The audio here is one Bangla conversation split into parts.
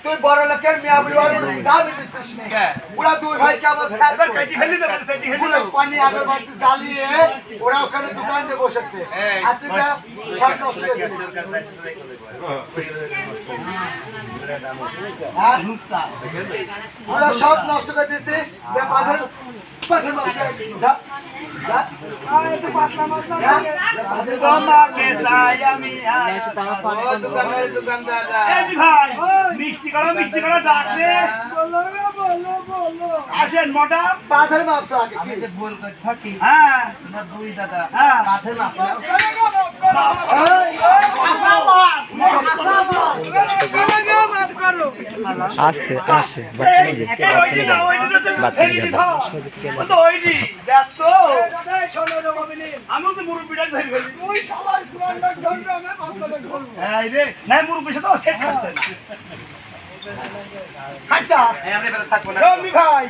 তুই বড় লোকের মিয়া বলি ওর দাবি দিছিস না ওরা দুই ভাই কেমন সাইবার কেটে ফেলি দেব সেটি হেলি দেব পানি আগের বার জ্বালিয়ে ওরা ওখানে দোকান দিয়ে বসেছে আর তুই সব নষ্ট করে দিছিস ওরা সব নষ্ট করে দিছিস পাথর পাথর মারছে যা যা একটু পাতলা মাছলা তোমাকে চাই আমি দোকানদার এই ভাই মিষ্টি করা ডাক দে বলো আসেন মোটা পাথর মাপছো আগে আমি যে ভুল করে থাকি হ্যাঁ তোমার দুই দাদা পাথর মাপছো আসছে আসছে বাচ্চা দেখতে বাচ্চা ওইটি দেখছো আমি তো মুরব্বিটা ধরে ফেলি তুই সবাই সুন্দর ধরবে আমি আপনাকে ধরব এই রে নাই মুরব্বির সাথে সেট খাচ্ছে না আচ্ছা আমরা বেলা থাকবো না জমি ভাই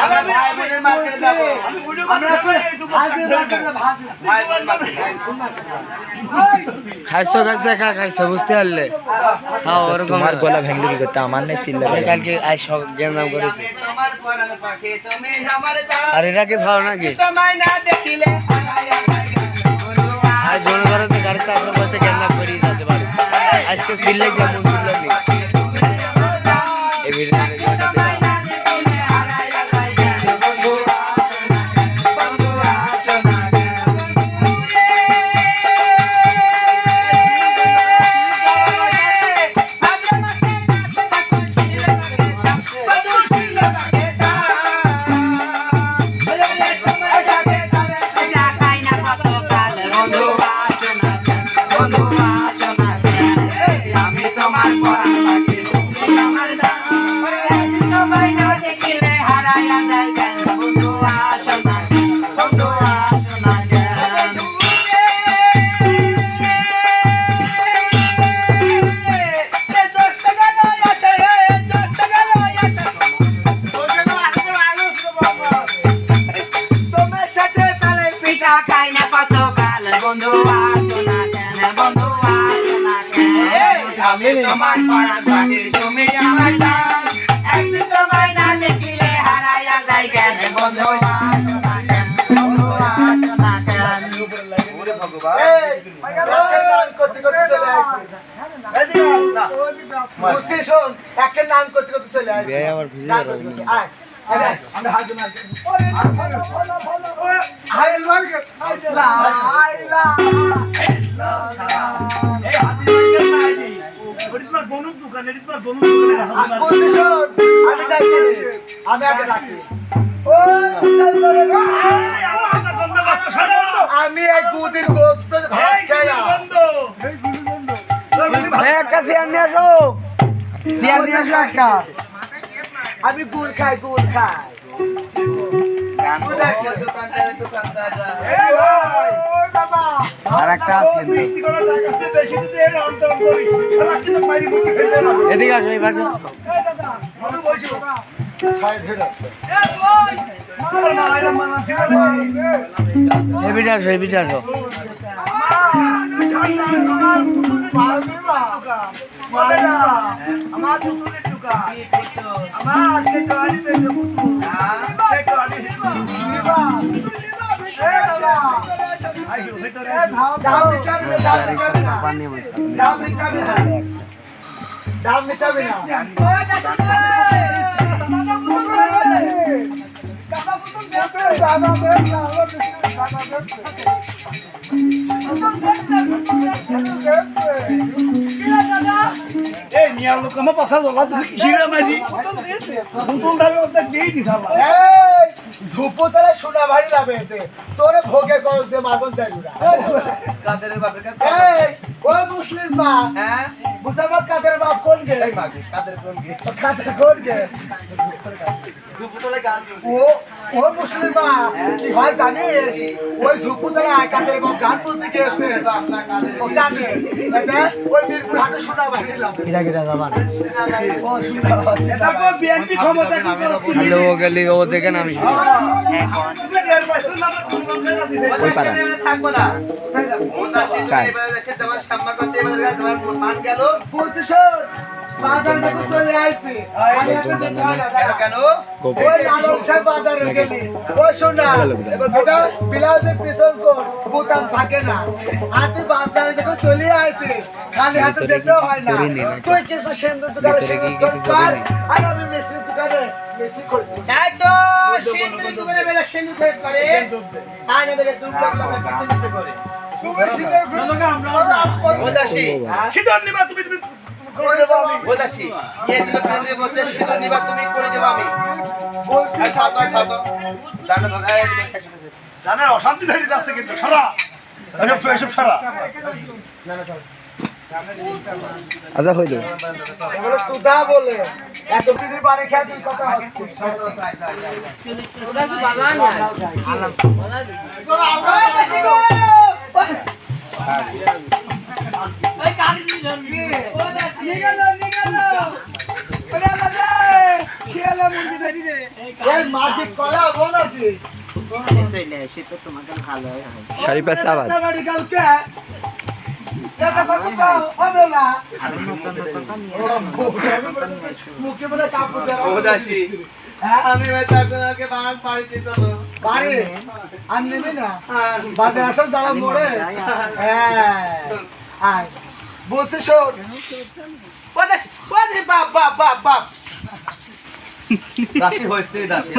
আমরা ভাই বোনের মার্কেটে যাব আমি ভিডিও করতে এই দুটো মার্কেটে ভাই বোন খাইছো একা খাইছো বুঝতে পারলে হ্যাঁ ওরকম তোমার গলা ভেঙে কি করতে আমার নেই চিল্লা কালকে আই সব জ্ঞান করেছে তোমার পরাণ পাখি তুমি আমার দাও আর এরা কি ভালো নাকি তোমায় না দেখিলে আজ জোর করে তো গাড়িতে আপনার পাশে জ্ঞান করি যেতে পারে আজকে ফিরলে কেমন ফিরলে এই ভিডিওতে আমি তোমার পরাণ পাখি তুমি আমার দাও একদিন তোমায় না দেখিলে হারাইয়া যাই কেন বন্ধু বন্ধু আসো না কেন ওরে ভগবান নাম করতে করতে চলে আসছে বুঝতে শোন একে নাম করতে করতে চলে আসছে বে আমার ভিডিও আয় আমরা হাজু মার ওরে হাই মার্কেট আইলা আইলা এই হাতি মার্কেট নাই ওরিজিনাল বনুক দোকান এরিজিনাল বনুক দোকানে বুঝতে শোন আমি ডাকি আমি আগে ডাকি ও চল করে আমার গন্ধ বাস্ত ছাড়ো আমি এই গুদির গোস্ত ভাত খাই গন্ধ এই গুদির গন্ধ একটা চেয়ার নিয়ে আসো চেয়ার নিয়ে আসো একটা আমি গুড় খাই আর একটা আছে এদিকে আসো এই পাশে এবিটা আসো এবিটা আসো আমার পুতুলের দোকান আমার দাম মিটাবে না এই নিয়া লোক আমার পাশা দলা কিসিরা মারি পুতুল দামে ওটা দিয়ে দিছাল এই ধুপতলা সোনা ভারী লাভেছে তোরে ভোগে করস দে মাগন দেগুরা কাদের বাপের কাছে এই ও মুসলিম মা হ্যাঁ বুঝাবা কাদের বাপ কোন গে এই মাগি কাদের কোন গে ধুপতলা গান ও মুসলিম মা কি হয় জানিস ওই ধুপতলা কাদের বাপ গান বলতে গিয়েছে আপনার কাদের ও জানে এটা ওই মিরপুর হাটে সোনা ভারী লাভ কিরা বাবা ও সোনা এটা কো বিএনপি ক্ষমতা কি হ্যালো গলি ও দেখেন আমি ওই পারা থাকবো না ওটা সে এবারে দেশে তোমার সাম্মা করতে এবারে তোমার মান গেল বলছিস বাজার থেকে চলে আইছি খালি হাতে যেতে হয় না কেন ওই লালন সাহেব বাজারে গেলি ও শোনা এটা ব্লাউজের পিছন কোন বোতাম থাকে না আর তুই বাজারে থেকে চলে আইছিস খালি হাতে যেতে হয় না তুই কিছু সেন্দুর দোকানে সেন্দুর কর আর আমি মিস্ত্রি দোকানে মিস্ত্রি করছি তাই তো সিন্ধু দোকানে বেলা সিন্ধু ফেস করে আর এবারে দুর্গা লাগা পিছে পিছে করে ওদাসী সিদ্ধান্ত নিবা তুমি করে দেবো আমি ওদাসী এই দিন কাজে বসে সিন্ধু নিবা তুমি করে দেব আমি বলছি খাও জানো তো এই জানা অশান্তি ধরে যাচ্ছে কিন্তু সারা এসব সারা আচ্ছা হইল এগুলো সুধা বলে এত কিছু বাড়ি খেয়ে দুই কথা হচ্ছে মাটি কলা বনাছি শাড়ি পাশে আবার ওদাসী আমি বেচাকে বাগান পাড়ি দিত বাড়ি আর নেবে না বাজার আসার দাঁড়া মোড়ে হ্যাঁ বলছি শোন ওদাসী ওদাসী বাপ বাপ বাপ বাপ দাসী হইছে দাসী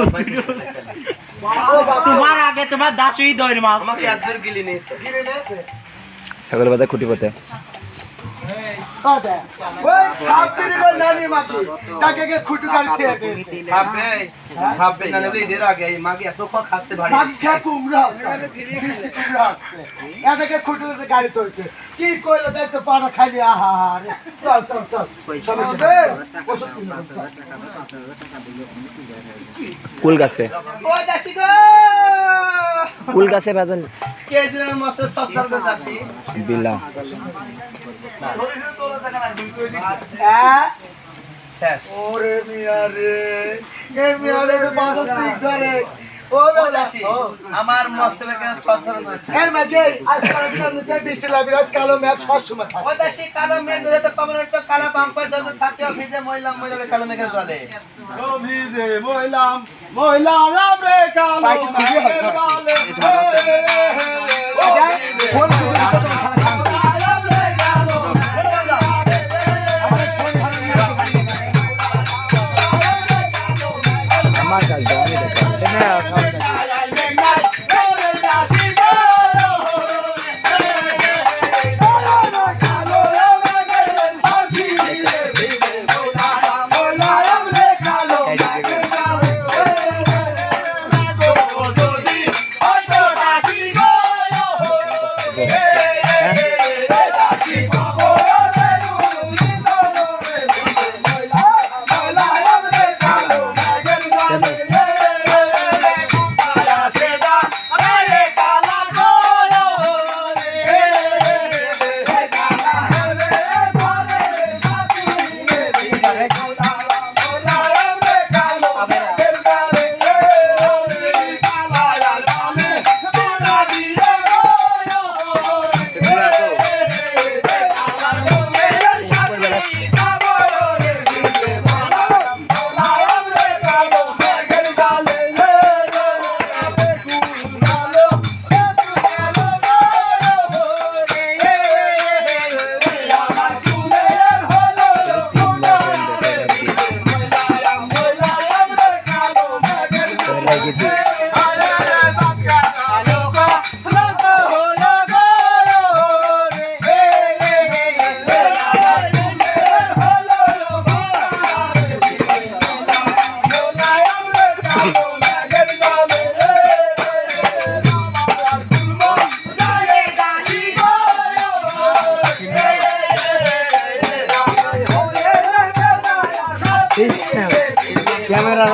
তোমার আগে তোমার দাসুই দইর মা আমাকে আদর গিলি নিয়েছে গিরে নেছে ছাগল বাদা খুঁটি পথে ওই সাপ দিলি বল নানি মাটি তাকে কে খুঁটু কাট খেয়ে দিয়েছে ভাববে না নেবে এদের আগে এই মাকে এত খাচ্ছে ভারী মাছ খেয়ে কুমড়া আসছে বৃষ্টি কুমড়া আসছে এটাকে খুঁটু গাড়ি চলছে কি করলো দেখছো পানা খাইলি আহা রে চল চল চল সবাই ওষুধ কিনে কুল গাছে ওদাসী গো কুল গাছে বাজান কেজির মতো সত্তর দাসী বিলা শেষ ওরে মিয়া রে এ মিয়া রে বাবা ঠিক ধরে ও ওদাসী আমার মস্তবের কেন সস্তার করেছে এই মাঝে আজকাল দিন নিচে বৃষ্টি লাগবে আজ কালো মেঘ সব সময় থাকে ওদাসী কালো মেঘ ধরে তো কমন তো কালা বাম্পার দল সাথে ভিজে মহিলা কালো মেঘের জলে ও ভিজে মইলাম মইলাম রে কালো পাইকি খুঁজে হয় না। ফোন করে আমার কাছে আমি দেখো ক্যামেরা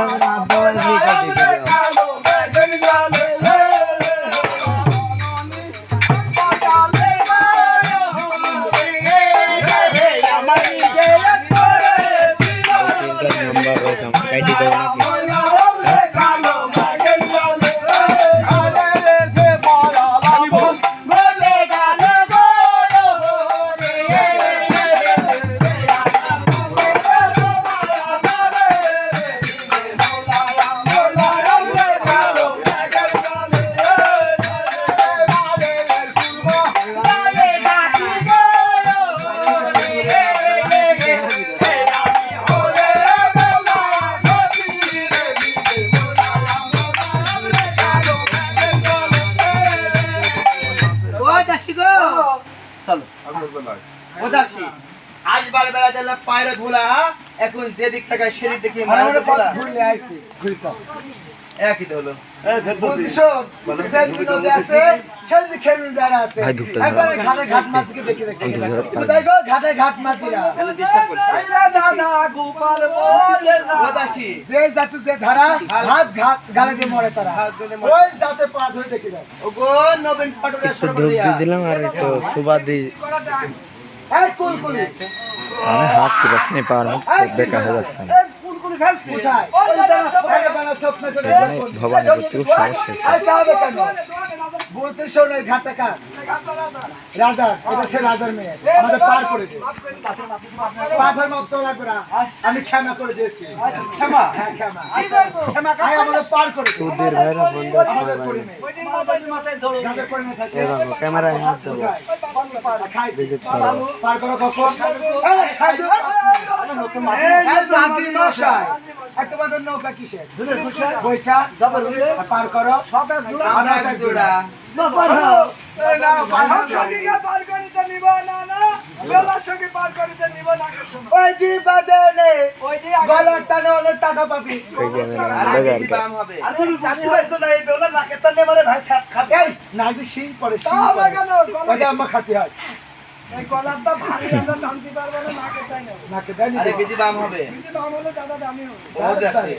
মায়ের ধুলা এখন যেদিক থেকে সেদিক দেখি আর মায়ের আমরা ধুলা ঘুরলে আইছি ঘুরিস একই তো হলো বুঝছো যেদিকে নদী আছে সেদিকে খেলুন যারা আছে ভাই দুটো ধরো। একবারে ঘাটে ঘাট মাছকে দেখে দেখে দুটো ধরো। কোথায় গো ঘাটে ঘাট মাছিরা ওদাসী যে জাতি যে ধারা হাত ঘাট গালে দিয়ে মরে তারা হাত গালে মরে। ওই জাতে পা ধরে দেখে যাও ওগো নবীন পাটুরিয়া একটু ধূপ দিয়ে দিলাম আর একটু সুবাদ দিয়ে এই কুলকুলি আমি হাত কি বাসনি পাওয়ার মুখ দেখা হয়ে যাচ্ছে না কোথায় এই বানা স্বপ্ন করে এখানে ভবানী ভর্তি খুব সমস্যা আই যাবে কেন বলতে শোনে ঘাটে কার রাজা এটা সে রাজার মেয়ে আমাদের পার করে দে পাথর মাপ চলা করা আমি ক্ষমা করে দিয়েছি ক্ষমা হ্যাঁ ক্ষমা ক্ষমা খাই আমাদের পার করে দে তোদের ভাইরা বন্ধু আমাদের করে নে যাদের করে নে থাকে ক্যামেরায় হাত দেবো খাই দেখে পার করো কখন এই সাজু এই বাকি মশাই তোমাদের নৌকা কিসের বইটা পার করো আমরা এক জোড়া ওই দি বাদে নে গলার টানে অনেক টাকা পাবি আরে বেশি দাম হবে এই নাজি শিল পরে শিল ওটা আম্মা খাতে হয় নাকে দেয় নি আরে বেশি দাম হবে ওদাসী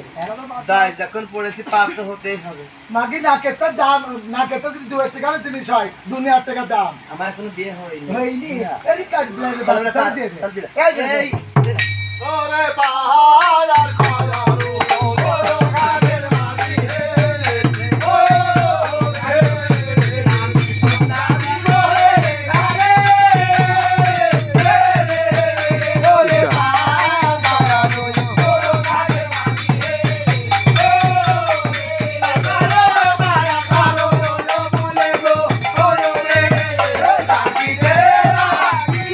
দাই যখন পড়েছি পার তো হতেই হবে মাগি নাকে তো দাম নাকে তো যদি 2 টাকার জিনিস হয় 2000 টাকা দাম আমার এখনো বিয়ে হয়নি হয়নি এই কাট ব্লেড বাচ্চা দিয়ে দে এই যে ওরে পাহাড় আর খাজারু বড় গানের মাঝি রে ও রে নামি গোরে গারে ওরে পাহাড় বড় গানের মাঝি রে ও মারা কারো বলে গো ওরে লাগি রে লাগি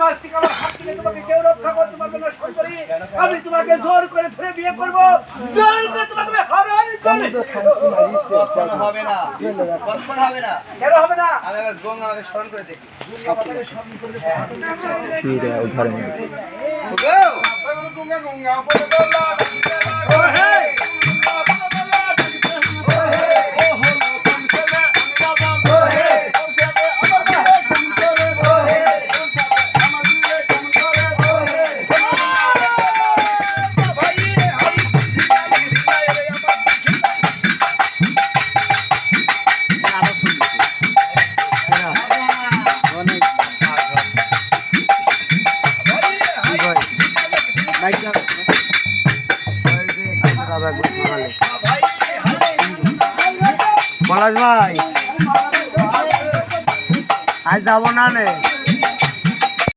মাছ থেকে আমার হাত থেকে তোমাকে কেউ রক্ষা করতে পারবে না সুন্দরী। আমি তোমাকে জোর করে ধরে বিয়ে করবো, জোর করে তোমাকে আমি হারাই দেবো। কখনো হবে না, কখনো হবে না। কেন হবে না? আমি আবার গঙ্গা আমাকে স্মরণ করে দেখি। পলাশ ভাই আজ যাবো না নে